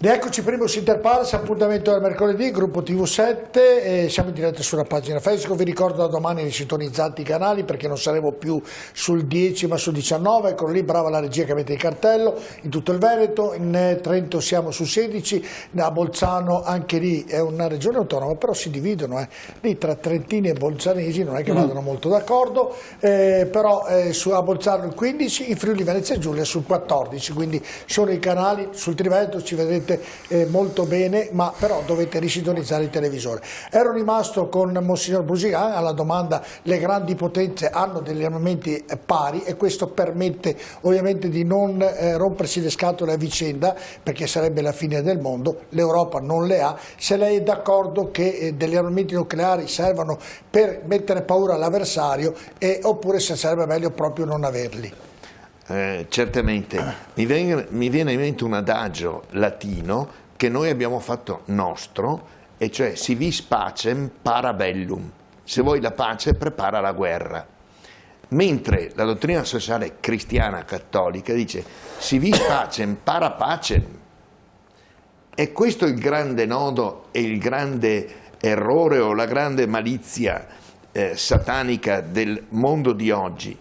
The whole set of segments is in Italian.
Rieccoci, Primus Inter Pares, appuntamento del mercoledì, gruppo TV7, siamo in diretta sulla pagina Facebook. Vi ricordo da domani risintonizzate i canali perché non saremo più sul 10 ma sul 19, eccolo lì, brava la regia che mette il cartello, in tutto il Veneto, in Trento siamo su 16, a Bolzano anche lì è una regione autonoma, però si dividono, lì tra trentini e bolzanesi non è che vadano molto d'accordo, però a Bolzano il 15, in Friuli Venezia Giulia sul 14, quindi sono i canali, sul Triveneto ci vedrete molto bene, ma però dovete risintonizzare il televisore. Ero rimasto con Monsignor Busigan alla domanda: le grandi potenze hanno degli armamenti pari e questo permette ovviamente di non rompersi le scatole a vicenda, perché sarebbe la fine del mondo. L'Europa non le ha. Se lei è d'accordo che degli armamenti nucleari servano per mettere paura all'avversario oppure se sarebbe meglio proprio non averli. Certamente, mi viene in mente un adagio latino che noi abbiamo fatto nostro, e cioè si vis pacem para bellum, se vuoi la pace prepara la guerra, mentre la dottrina sociale cristiana cattolica dice si vis pacem para pacem. E questo è il grande nodo e il grande errore o la grande malizia satanica del mondo di oggi,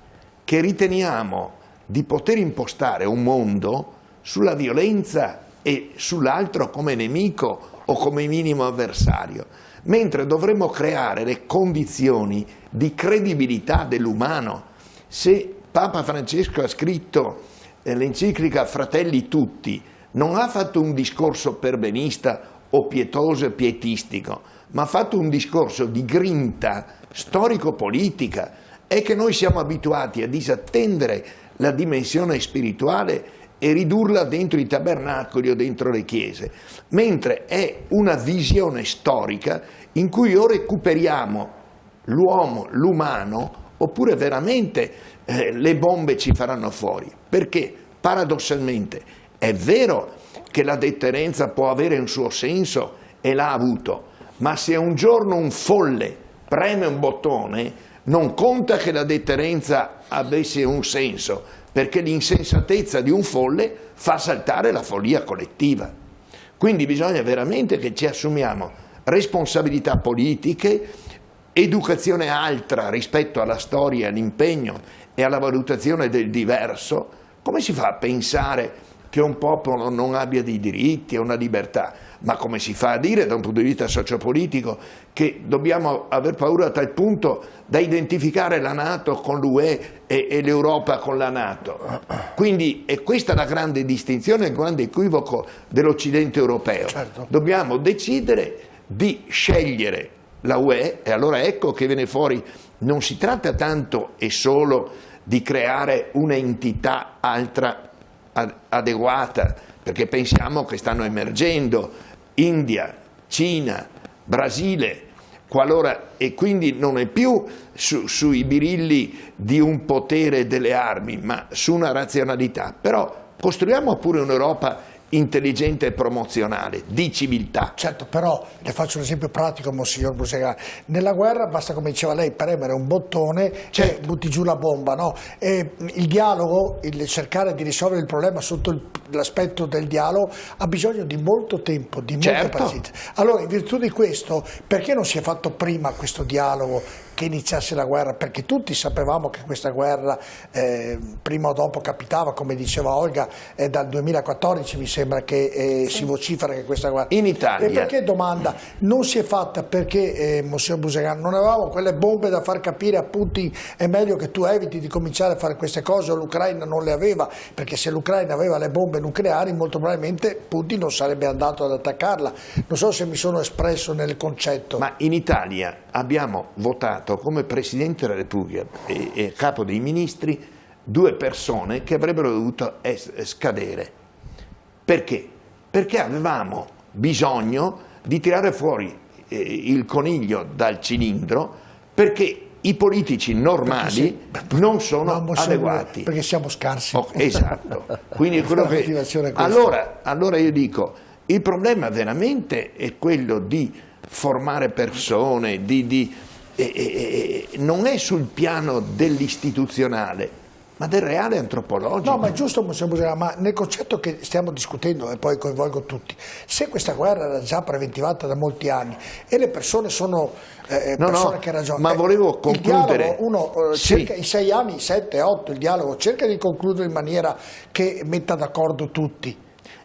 che riteniamo di poter impostare un mondo sulla violenza e sull'altro come nemico o come minimo avversario, mentre dovremmo creare le condizioni di credibilità dell'umano. Se Papa Francesco ha scritto l'enciclica Fratelli Tutti, non ha fatto un discorso perbenista o pietoso e pietistico, ma ha fatto un discorso di grinta storico-politica. È che noi siamo abituati a disattendere la dimensione spirituale e ridurla dentro i tabernacoli o dentro le chiese, mentre è una visione storica in cui o recuperiamo l'uomo, l'umano, oppure veramente le bombe ci faranno fuori. Perché paradossalmente è vero che la deterrenza può avere un suo senso e l'ha avuto, ma se un giorno un folle preme un bottone non conta che la deterrenza avesse un senso, perché l'insensatezza di un folle fa saltare la follia collettiva. Quindi bisogna veramente che ci assumiamo responsabilità politiche, educazione altra rispetto alla storia, all'impegno e alla valutazione del diverso. Come si fa a pensare che un popolo non abbia dei diritti e una libertà? Ma come si fa a dire da un punto di vista sociopolitico che dobbiamo aver paura a tal punto da identificare la NATO con l'UE e l'Europa con la NATO? Quindi è questa la grande distinzione, il grande equivoco dell'Occidente europeo. Certo. Dobbiamo decidere di scegliere la UE e allora ecco che viene fuori, non si tratta tanto e solo di creare un'entità altra adeguata, perché pensiamo che stanno emergendo India, Cina, Brasile, e quindi non è più sui birilli di un potere delle armi, ma su una razionalità. Però costruiamo pure un'Europa intelligente e promozionale, di civiltà. Certo, però le faccio un esempio pratico, Monsignor Busigan. Nella guerra basta, come diceva lei, premere un bottone e butti giù la bomba, no? E il dialogo, il cercare di risolvere il problema sotto l'aspetto del dialogo ha bisogno di molto tempo, di molta pazienza. Allora, in virtù di questo, perché non si è fatto prima questo dialogo che iniziasse la guerra? Perché tutti sapevamo che questa guerra prima o dopo capitava, come diceva Olga, dal 2014 mi sembra che si vocifera che questa guerra... In Italia. E perché, domanda, non si è fatta perché, Monsignor Busigan, non avevamo quelle bombe da far capire a Putin è meglio che tu eviti di cominciare a fare queste cose, o l'Ucraina non le aveva, perché se l'Ucraina aveva le bombe nucleari molto probabilmente Putin non sarebbe andato ad attaccarla. Non so se mi sono espresso nel concetto. Ma in Italia abbiamo votato come Presidente della Repubblica e Capo dei Ministri 2 persone che avrebbero dovuto scadere. Perché? Perché avevamo bisogno di tirare fuori il coniglio dal cilindro, perché i politici normali non sono adeguati. Perché siamo scarsi. Esatto. Quindi quello che... allora io dico, il problema veramente è quello di formare persone, non è sul piano dell'istituzionale, ma del reale antropologico. No, ma è giusto, ma nel concetto che stiamo discutendo, e poi coinvolgo tutti, se questa guerra era già preventivata da molti anni e le persone sono persone che ragionano, ma volevo concludere. Il dialogo, uno cerca in 6 anni, 7, 8, il dialogo cerca di concludere in maniera che metta d'accordo tutti.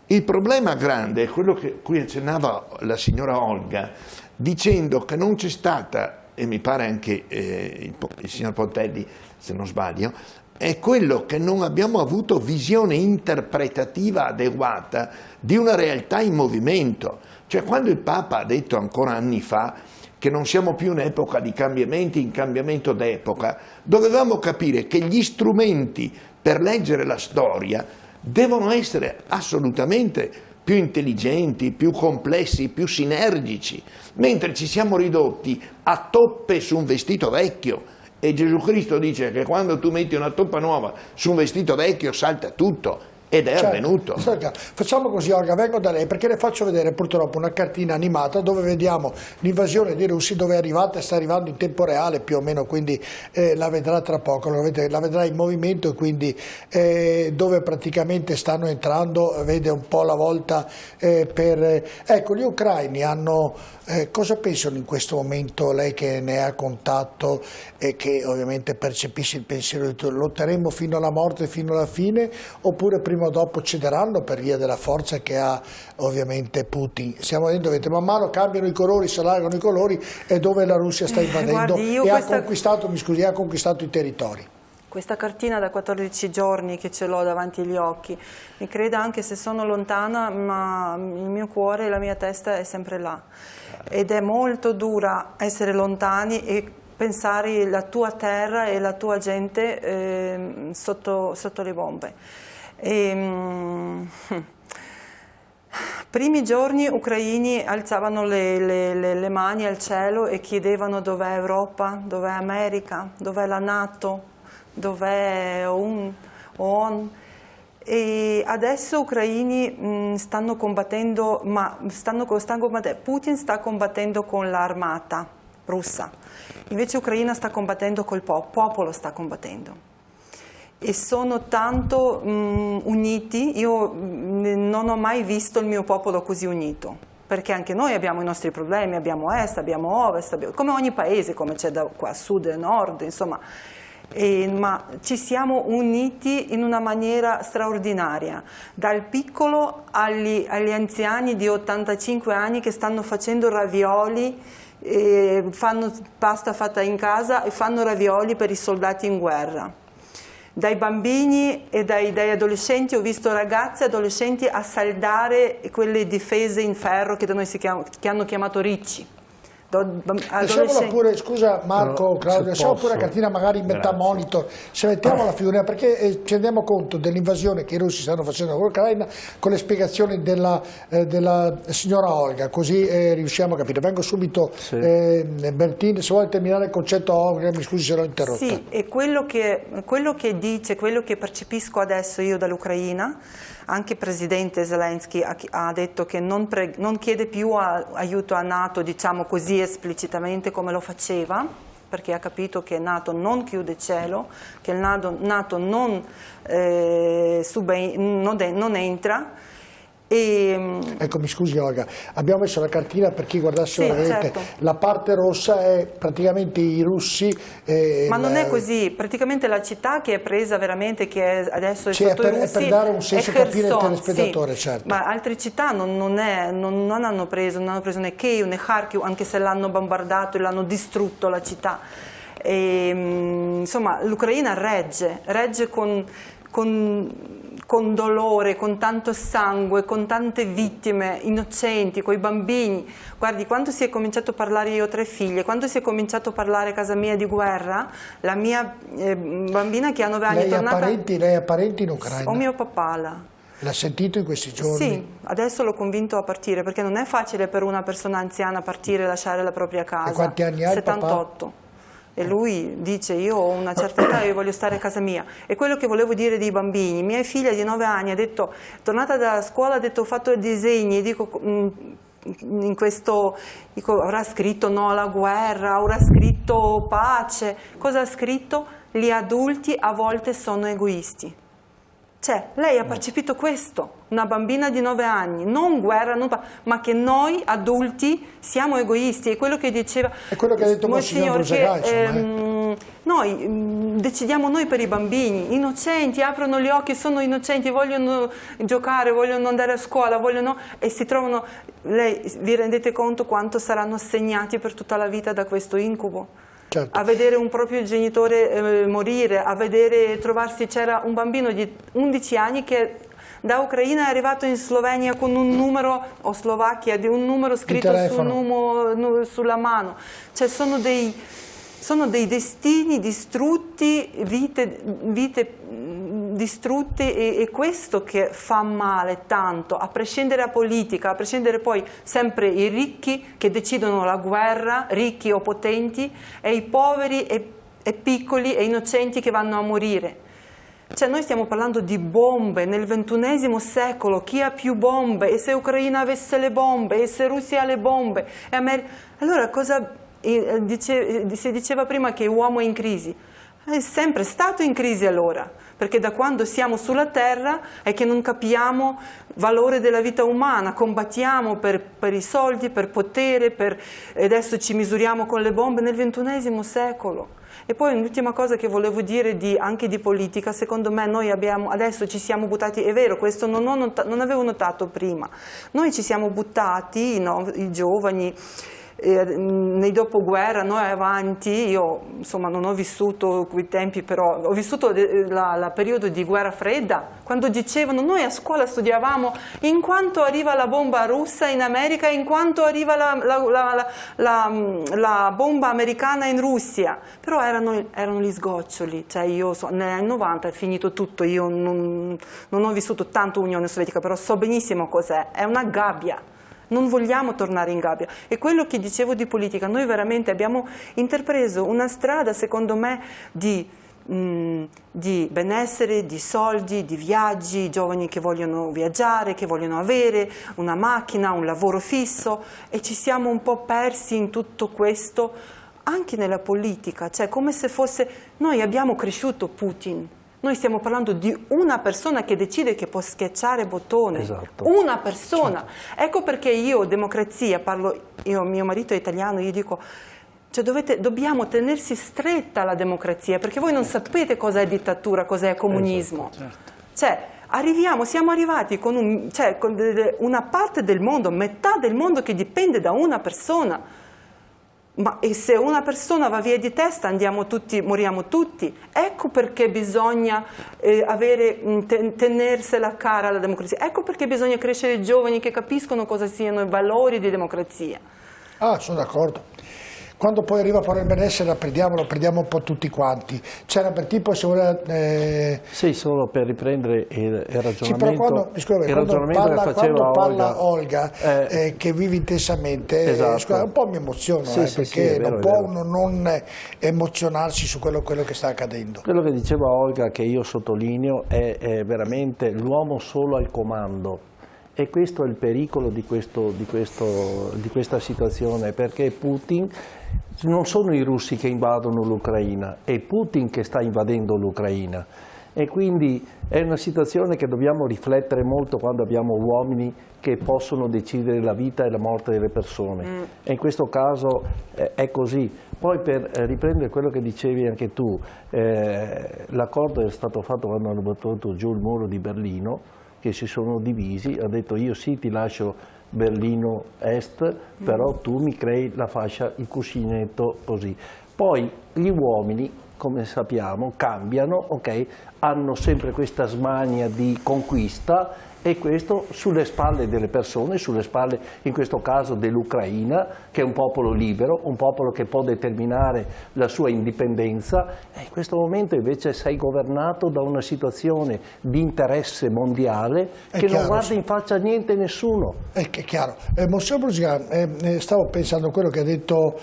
Il problema grande è quello che cui accennava la signora Olga, dicendo che non c'è stata, e mi pare anche il signor Pontelli, se non sbaglio, è quello che non abbiamo avuto visione interpretativa adeguata di una realtà in movimento. Cioè, quando il Papa ha detto ancora anni fa che non siamo più in epoca di cambiamenti, in cambiamento d'epoca, dovevamo capire che gli strumenti per leggere la storia devono essere assolutamente più intelligenti, più complessi, più sinergici, mentre ci siamo ridotti a toppe su un vestito vecchio. E Gesù Cristo dice che quando tu metti una toppa nuova su un vestito vecchio salta tutto, ed è avvenuto. Facciamo così, Olga, vengo da lei perché le faccio vedere purtroppo una cartina animata dove vediamo l'invasione dei russi, dove è arrivata e sta arrivando in tempo reale più o meno, quindi la vedrà tra poco, la vedrà in movimento, e quindi dove praticamente stanno entrando, vede un po' la volta Ecco, gli ucraini hanno... cosa pensano in questo momento, lei che ne ha contatto e che ovviamente percepisce il pensiero di tutti? Lotteremo fino alla morte, fino alla fine, oppure prima o dopo cederanno per via della forza che ha ovviamente Putin? Stiamo vedendo che man mano cambiano i colori, si allargano i colori, e dove la Russia sta invadendo ha conquistato i territori. Questa cartina da 14 giorni che ce l'ho davanti agli occhi, mi creda, anche se sono lontana, ma il mio cuore e la mia testa è sempre là. Ed è molto dura essere lontani e pensare la tua terra e la tua gente sotto le bombe. Primi giorni ucraini alzavano le mani al cielo e chiedevano dov'è Europa, dov'è America, dov'è la NATO, dov'è OON. E adesso ucraini stanno combattendo, Putin sta combattendo con l'armata russa, invece Ucraina sta combattendo col popolo, sta combattendo. E sono tanto uniti, io non ho mai visto il mio popolo così unito, perché anche noi abbiamo i nostri problemi, abbiamo est, abbiamo ovest, come ogni paese, come c'è da qua sud e nord, insomma. Ma ci siamo uniti in una maniera straordinaria, dal piccolo agli anziani di 85 anni che stanno facendo ravioli, fanno pasta fatta in casa e fanno ravioli per i soldati in guerra. Dai bambini e dai adolescenti ho visto ragazzi e adolescenti a saldare quelle difese in ferro che da noi che hanno chiamato ricci. Lasciamola pure, scusa Marco, Claudio, lasciamo pure la cartina magari in metà monitor, se mettiamo la figurina, perché ci rendiamo conto dell'invasione che i russi stanno facendo all'Ucraina con le spiegazioni della signora Olga, così riusciamo a capire. Vengo subito, Bertin, se vuole terminare il concetto Olga, mi scusi se l'ho interrotta. Sì, e quello che dice, quello che percepisco adesso io dall'Ucraina, anche il presidente Zelensky ha detto che non chiede più aiuto a NATO, diciamo così esplicitamente come lo faceva, perché ha capito che NATO non chiude cielo, che NATO non entra. Ecco, mi scusi Olga, abbiamo messo la cartina per chi guardasse certo. La parte rossa è praticamente i russi. Ma non è così, praticamente la città che è presa veramente, che adesso è sotto i russi, è per dare un senso, capire il telespettatore, certo. Ma altre città non hanno preso né Kiev né Kharkiv, anche se l'hanno bombardato e l'hanno distrutto la città. Insomma, l'Ucraina regge con dolore, con tanto sangue, con tante vittime innocenti, con i bambini. Guardi, quando si è cominciato a parlare, io ho 3 figlie, quando si è cominciaato a parlare a casa mia di guerra, la mia bambina che ha 9 anni è tornata... Lei ha parenti in Ucraina? Ho mio papà là. L'ha sentito in questi giorni? Sì, adesso l'ho convinto a partire, perché non è facile per una persona anziana partire e lasciare la propria casa. E quanti anni ha il papà? 78. E lui dice: io ho una certa età, io voglio stare a casa mia. E quello che volevo dire dei bambini, mia figlia di 9 anni ha detto, tornata da scuola, ha detto ho fatto disegni, e dico avrà scritto no alla guerra, avrà scritto pace. Cosa ha scritto? gli adulti a volte sono egoisti. Cioè, lei ha percepito questo, una bambina di 9 anni, non guerra, ma che noi adulti siamo egoisti. È quello che diceva... È quello che ha detto Monsignor Brusagai, noi decidiamo noi per i bambini, innocenti, aprono gli occhi, sono innocenti, vogliono giocare, vogliono andare a scuola, e si trovano... Lei vi rendete conto quanto saranno segnati per tutta la vita da questo incubo? Certo. A vedere un proprio genitore morire, a vedere trovarsi, c'era un bambino di 11 anni che da Ucraina è arrivato in Slovenia con un numero, o Slovacchia, di un numero scritto sulla mano. Cioè sono dei destini distrutti, vite distrutte, e questo che fa male tanto, a prescindere dalla politica, a prescindere poi sempre i ricchi che decidono la guerra, ricchi o potenti, e i poveri e piccoli e innocenti che vanno a morire. Cioè noi stiamo parlando di bombe nel XXI secolo, chi ha più bombe, e se Ucraina avesse le bombe, e se Russia ha le bombe, allora cosa si diceva prima che l'uomo è in crisi? È sempre stato in crisi allora, perché da quando siamo sulla terra è che non capiamo il valore della vita umana, combattiamo per i soldi, per potere, e adesso ci misuriamo con le bombe nel XXI secolo. E poi un'ultima cosa che volevo dire anche di politica, secondo me noi adesso ci siamo buttati, è vero, questo non avevo notato prima, noi ci siamo buttati, i giovani, nei dopoguerra, noi avanti, io insomma non ho vissuto quei tempi, però ho vissuto il periodo di guerra fredda, quando dicevano noi a scuola studiavamo in quanto arriva la bomba russa in America, in quanto arriva la bomba americana in Russia, però erano gli sgoccioli, cioè io negli anni 90 è finito tutto, io non ho vissuto tanto Unione Sovietica, però so benissimo cos'è, è una gabbia. Non vogliamo tornare in gabbia. E quello che dicevo di politica, noi veramente abbiamo intrapreso una strada, secondo me, di benessere, di soldi, di viaggi, giovani che vogliono viaggiare, che vogliono avere una macchina, un lavoro fisso, e ci siamo un po' persi in tutto questo, anche nella politica, cioè come se fosse... Noi abbiamo cresciuto Putin. Noi stiamo parlando di una persona che decide che può schiacciare bottone, esatto. Una persona. Certo. Ecco perché io, democrazia, mio marito è italiano, io dico, cioè dobbiamo tenersi stretta alla democrazia, perché voi non sapete cos'è dittatura, cos'è comunismo. Esatto, certo. Cioè, siamo arrivati con una parte del mondo, metà del mondo che dipende da una persona. E se una persona va via di testa moriamo tutti. Ecco perché bisogna tenersela cara alla democrazia. Ecco perché bisogna crescere giovani che capiscono cosa siano i valori di democrazia. Ah, sono d'accordo. Quando poi arriva però il benessere lo prendiamo un po' tutti quanti. C'era per tipo se voleva... Sì, solo per riprendere il ragionamento. Sì, però quando parla Olga che vive intensamente, esatto. un po' mi emoziono, perché non può uno non emozionarsi su quello che sta accadendo. Quello che diceva Olga, che io sottolineo, è veramente l'uomo solo al comando. E questo è il pericolo di questa situazione, perché Putin, non sono i russi che invadono l'Ucraina, è Putin che sta invadendo l'Ucraina, e quindi è una situazione che dobbiamo riflettere molto quando abbiamo uomini che possono decidere la vita e la morte delle persone, e in questo caso è così. Poi per riprendere quello che dicevi anche tu, l'accordo è stato fatto quando hanno battuto giù il muro di Berlino, che si sono divisi, ha detto io sì ti lascio Berlino Est, però tu mi crei la fascia, il cuscinetto così. Poi gli uomini, come sappiamo, cambiano, hanno sempre questa smania di conquista, e questo sulle spalle delle persone, sulle spalle in questo caso dell'Ucraina, che è un popolo libero, un popolo che può determinare la sua indipendenza, e in questo momento invece sei governato da una situazione di interesse mondiale che non guarda in faccia niente e nessuno. È chiaro. Monsignor Brusagai, stavo pensando a quello che ha detto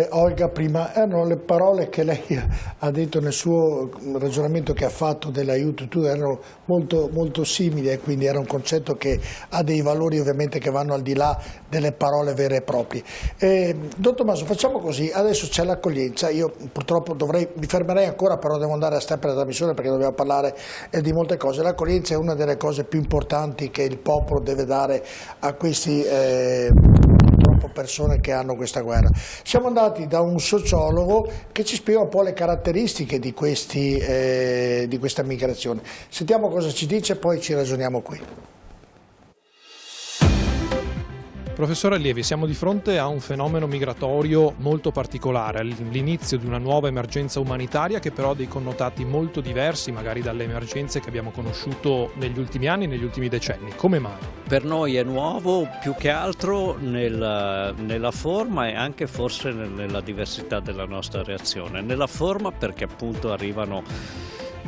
Olga prima, erano le parole che lei ha ha detto nel suo ragionamento che ha fatto dell'aiuto, tu erano molto, molto simili e quindi era un concetto che ha dei valori ovviamente che vanno al di là delle parole vere e proprie. Don Tommaso, facciamo così, adesso c'è l'accoglienza, io purtroppo mi fermerei ancora, però devo andare a steppere la trasmissione perché dobbiamo parlare di molte cose. L'accoglienza è una delle cose più importanti che il popolo deve dare a questi persone che hanno questa guerra. Siamo andati da un sociologo che ci spiega un po' le caratteristiche di questa migrazione. Sentiamo cosa ci dice e poi ci ragioniamo qui. Professore Allievi, siamo di fronte a un fenomeno migratorio molto particolare, l'inizio di una nuova emergenza umanitaria che però ha dei connotati molto diversi magari dalle emergenze che abbiamo conosciuto negli ultimi anni, negli ultimi decenni. Come mai? Per noi è nuovo più che altro nella forma e anche forse nella diversità della nostra reazione. Nella forma perché appunto arrivano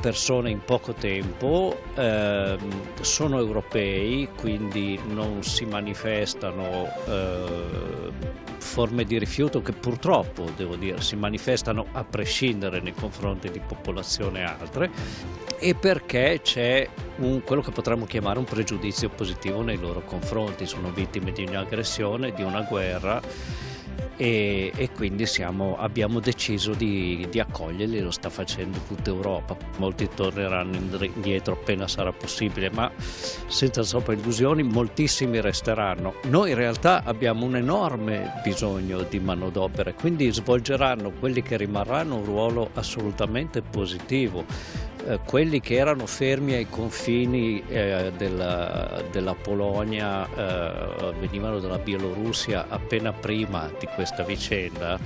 persone in poco tempo, sono europei, quindi non si manifestano forme di rifiuto che purtroppo, devo dire, si manifestano a prescindere nei confronti di popolazioni altre, e perché c'è quello che potremmo chiamare un pregiudizio positivo nei loro confronti. Sono vittime di un'aggressione, di una guerra, e quindi abbiamo deciso di accoglierli. Lo sta facendo tutta Europa. Molti torneranno indietro appena sarà possibile, ma senza troppe illusioni moltissimi resteranno. Noi in realtà abbiamo un enorme bisogno di manodopera, quindi svolgeranno quelli che rimarranno un ruolo assolutamente positivo. Quelli che erano fermi ai confini della Polonia, venivano dalla Bielorussia appena prima di questa vicenda,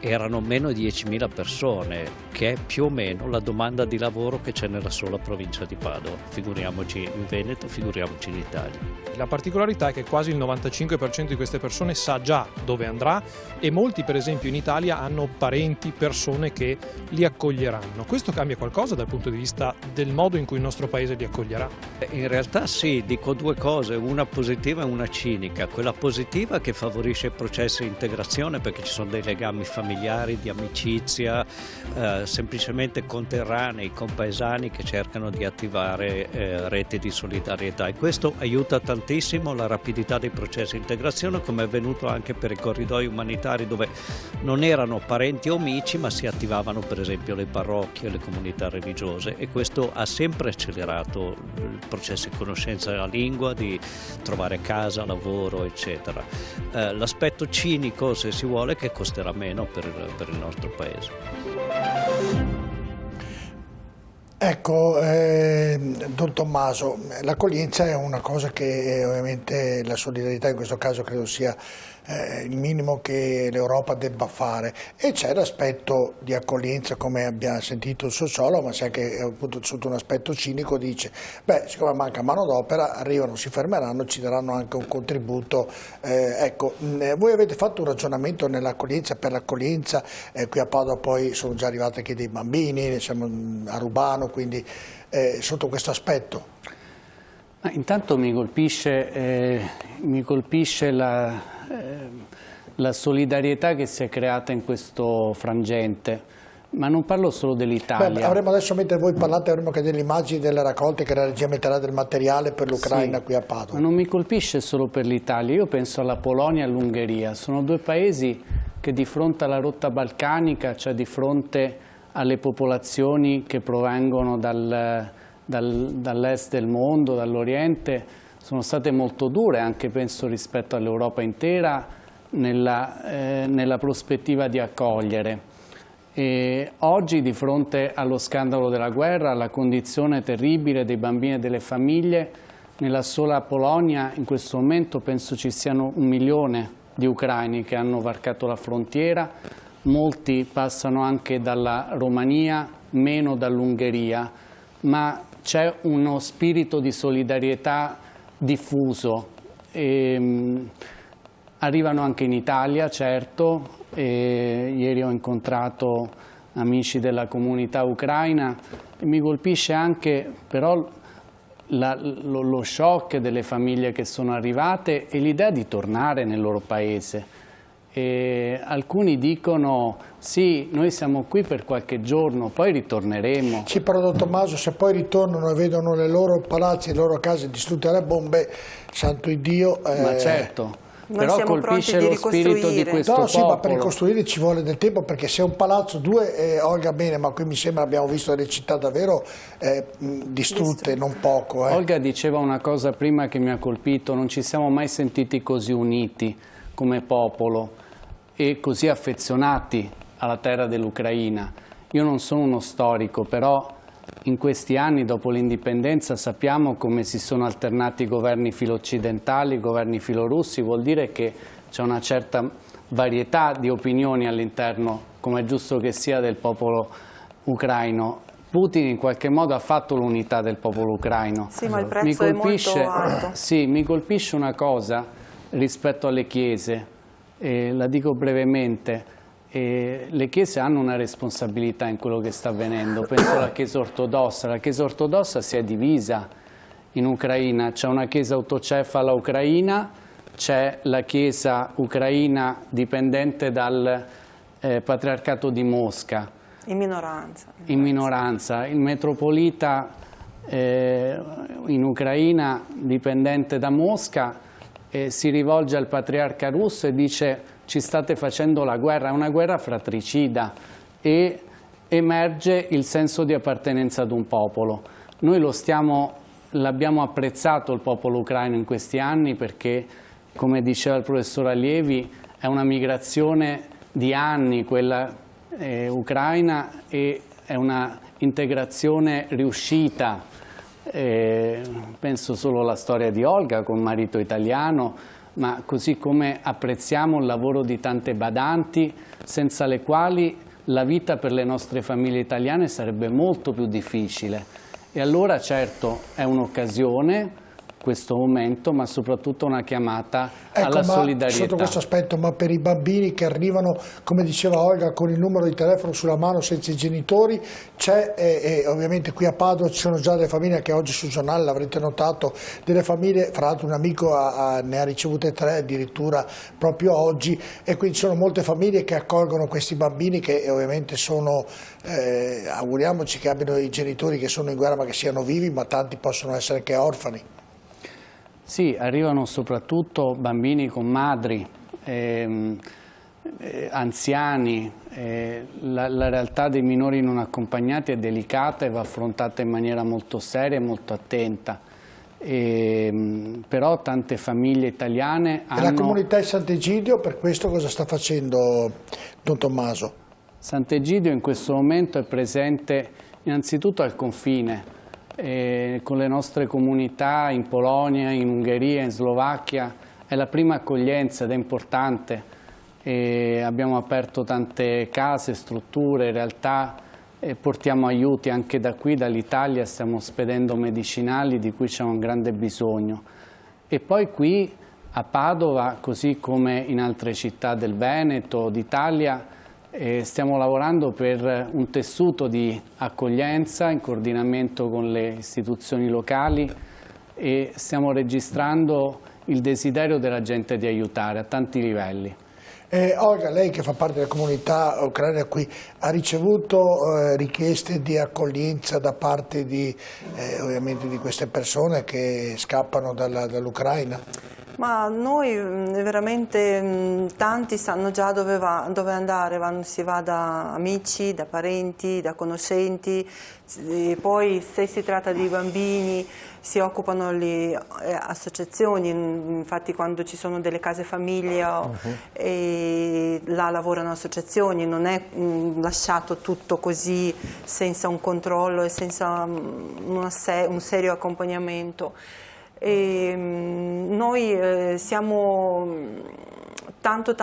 erano meno di 10.000 persone, che è più o meno la domanda di lavoro che c'è nella sola provincia di Padova. Figuriamoci in Veneto, figuriamoci in Italia. La particolarità è che quasi il 95% di queste persone sa già dove andrà e molti, per esempio in Italia, hanno parenti, persone che li accoglieranno. Questo cambia qualcosa dal punto di vista del modo in cui il nostro paese li accoglierà? In realtà sì, dico due cose, una positiva e una cinica. Quella positiva che favorisce i processi di integrazione perché ci sono dei legami familiari, di amicizia, semplicemente conterranei, compaesani che cercano di attivare reti di solidarietà, e questo aiuta tantissimo la rapidità dei processi di integrazione, come è avvenuto anche per i corridoi umanitari, dove non erano parenti o amici ma si attivavano per esempio le parrocchie, le comunità religiose, e questo ha sempre accelerato il processo di conoscenza della lingua, di trovare casa, lavoro, eccetera. L'aspetto cinico, se si vuole, è che costerà meno per il nostro paese. Ecco, Don Tommaso, l'accoglienza è una cosa che ovviamente la solidarietà in questo caso credo sia il minimo che l'Europa debba fare, e c'è l'aspetto di accoglienza, come abbiamo sentito il sociologo, ma c'è anche appunto sotto un aspetto cinico, dice beh, siccome manca manodopera, arrivano, si fermeranno, ci daranno anche un contributo. Ecco, voi avete fatto un ragionamento nell'accoglienza, per l'accoglienza, qui a Padova poi sono già arrivati anche dei bambini, siamo a Rubano, quindi sotto questo aspetto. Ma intanto mi colpisce la solidarietà che si è creata in questo frangente, ma non parlo solo dell'Italia. Avremo adesso, mentre voi parlate, avremo anche delle immagini delle raccolte che la regia metterà del materiale per l'Ucraina, sì, qui a Padova. Ma non mi colpisce solo per l'Italia, io penso alla Polonia e all'Ungheria, sono due paesi che di fronte alla rotta balcanica, cioè di fronte alle popolazioni che provengono dall'est del mondo, dall'Oriente, sono state molto dure, anche penso rispetto all'Europa intera, nella prospettiva di accogliere. E oggi, di fronte allo scandalo della guerra, alla condizione terribile dei bambini e delle famiglie, nella sola Polonia in questo momento penso ci siano 1 milione di ucraini che hanno varcato la frontiera, molti passano anche dalla Romania, meno dall'Ungheria, ma c'è uno spirito di solidarietà diffuso. Arrivano anche in Italia, certo, ieri ho incontrato amici della comunità ucraina e mi colpisce anche però lo shock delle famiglie che sono arrivate e l'idea di tornare nel loro paese. E alcuni dicono sì, noi siamo qui per qualche giorno, poi ritorneremo. Sì, però Don Tommaso, se poi ritornano e vedono le loro palazzi, le loro case distrutte dalle bombe, santo Dio... Ma certo, Noi però siamo colpisce pronti di lo spirito di ricostruire. questo No, sì, popolo. ma per ricostruire ci vuole del tempo, perché se un palazzo, due, Olga bene, ma qui mi sembra abbiamo visto delle città davvero distrutte, non poco. Olga diceva una cosa prima che mi ha colpito: non ci siamo mai sentiti così uniti come popolo e così affezionati alla terra dell'Ucraina. Io non sono uno storico, però in questi anni dopo l'indipendenza sappiamo come si sono alternati governi filo-occidentali, governi filorussi. Vuol dire che c'è una certa varietà di opinioni all'interno, come è giusto che sia, del popolo ucraino. Putin in qualche modo ha fatto l'unità del popolo ucraino. Sì, ma il prezzo è molto alto. Sì, mi colpisce una cosa rispetto alle chiese, la dico brevemente. Le chiese hanno una responsabilità in quello che sta avvenendo. Penso alla Chiesa ortodossa. La Chiesa ortodossa si è divisa in Ucraina. C'è una Chiesa autocefala ucraina, c'è la Chiesa ucraina dipendente dal Patriarcato di Mosca. In minoranza. In minoranza. Il metropolita in Ucraina, dipendente da Mosca, si rivolge al patriarca russo e dice: ci state facendo la guerra, è una guerra fratricida, e emerge il senso di appartenenza ad un popolo. Noi l'abbiamo apprezzato il popolo ucraino in questi anni perché, come diceva il professor Allievi, è una migrazione di anni quella ucraina, e è una integrazione riuscita. Penso solo alla storia di Olga con marito italiano, ma così come apprezziamo il lavoro di tante badanti, senza le quali la vita per le nostre famiglie italiane sarebbe molto più difficile. E allora certo è un'occasione questo momento, ma soprattutto una chiamata alla solidarietà. Sotto questo aspetto, ma per i bambini che arrivano, come diceva Olga, con il numero di telefono sulla mano senza i genitori, c'è ovviamente qui a Padova ci sono già delle famiglie, che oggi sul giornale l'avrete notato, delle famiglie, fra l'altro un amico ne ha ricevute 3 addirittura proprio oggi, e quindi ci sono molte famiglie che accolgono questi bambini che ovviamente sono, auguriamoci che abbiano i genitori che sono in guerra ma che siano vivi, ma tanti possono essere anche orfani. Sì, arrivano soprattutto bambini con madri, anziani. La realtà dei minori non accompagnati è delicata e va affrontata in maniera molto seria e molto attenta. Però tante famiglie italiane hanno... E la comunità di Sant'Egidio per questo cosa sta facendo, Don Tommaso? Sant'Egidio in questo momento è presente innanzitutto al confine, con le nostre comunità in Polonia, in Ungheria, in Slovacchia. È la prima accoglienza ed è importante. Abbiamo aperto tante case, strutture, in realtà portiamo aiuti anche da qui, dall'Italia, stiamo spedendo medicinali di cui c'è un grande bisogno. E poi qui a Padova, così come in altre città del Veneto, d'Italia, stiamo lavorando per un tessuto di accoglienza in coordinamento con le istituzioni locali, e stiamo registrando il desiderio della gente di aiutare a tanti livelli. Olga, lei che fa parte della comunità ucraina qui, ha ricevuto richieste di accoglienza da parte di, ovviamente di queste persone che scappano dall'Ucraina? Ma noi veramente tanti sanno già dove andare, si va da amici, da parenti, da conoscenti, e poi se si tratta di bambini si occupano le associazioni, infatti quando ci sono delle case famiglia e là lavorano associazioni, non è lasciato tutto così senza un controllo e senza un serio accompagnamento. E noi siamo tanto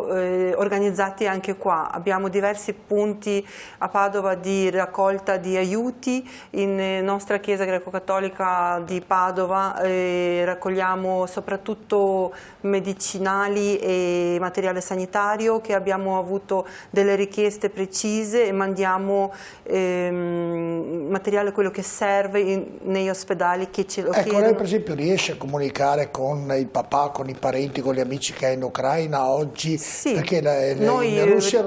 organizzati anche qua, abbiamo diversi punti a Padova di raccolta di aiuti. In nostra chiesa greco-cattolica di Padova raccogliamo soprattutto medicinali e materiale sanitario, che abbiamo avuto delle richieste precise e mandiamo materiale, quello che serve negli ospedali che ce lo chiedono. Lei per esempio riesce a comunicare con il papà, con i parenti, con gli amici che ha in Ucraina, Ucraina oggi? Sì. Perché in Russia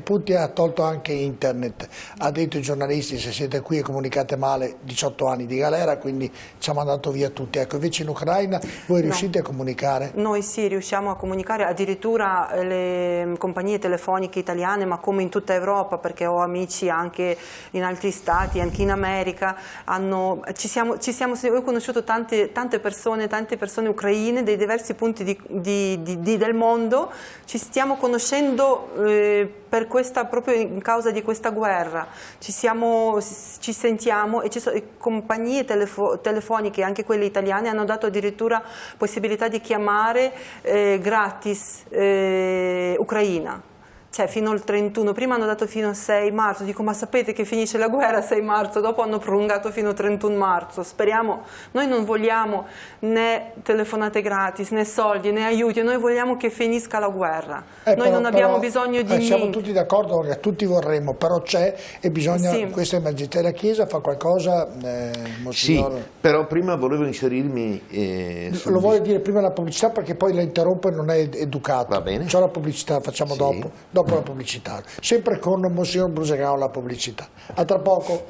Putin ha tolto anche internet, ha detto ai giornalisti: se siete qui e comunicate male 18 anni di galera, quindi ci ha mandato via tutti. Ecco, invece in Ucraina voi riuscite a comunicare? Noi sì, riusciamo a comunicare, addirittura le compagnie telefoniche italiane, ma come in tutta Europa, perché ho amici anche in altri stati, anche in America, ho conosciuto tante persone ucraine dei diversi punti del mondo, ci stiamo conoscendo proprio in causa di questa guerra, ci sentiamo e compagnie telefoniche, anche quelle italiane, hanno dato addirittura possibilità di chiamare gratis Ucraina. Cioè fino al 31, prima hanno dato fino al 6 marzo, dico ma sapete che finisce la guerra il 6 marzo, dopo hanno prolungato fino al 31 marzo, speriamo, noi non vogliamo né telefonate gratis, né soldi, né aiuti, noi vogliamo che finisca la guerra, noi non abbiamo bisogno di niente. Siamo tutti d'accordo perché tutti vorremmo, però c'è e bisogna, sì. Questa emergenza, la Chiesa fa qualcosa, Sì, però prima volevo inserirmi... Lo voglio dire prima la pubblicità perché poi la interrompe non è educato. Va bene. C'è la pubblicità, facciamo Sì. dopo la pubblicità. Sempre con Monsignor Brusagao la pubblicità. A tra poco.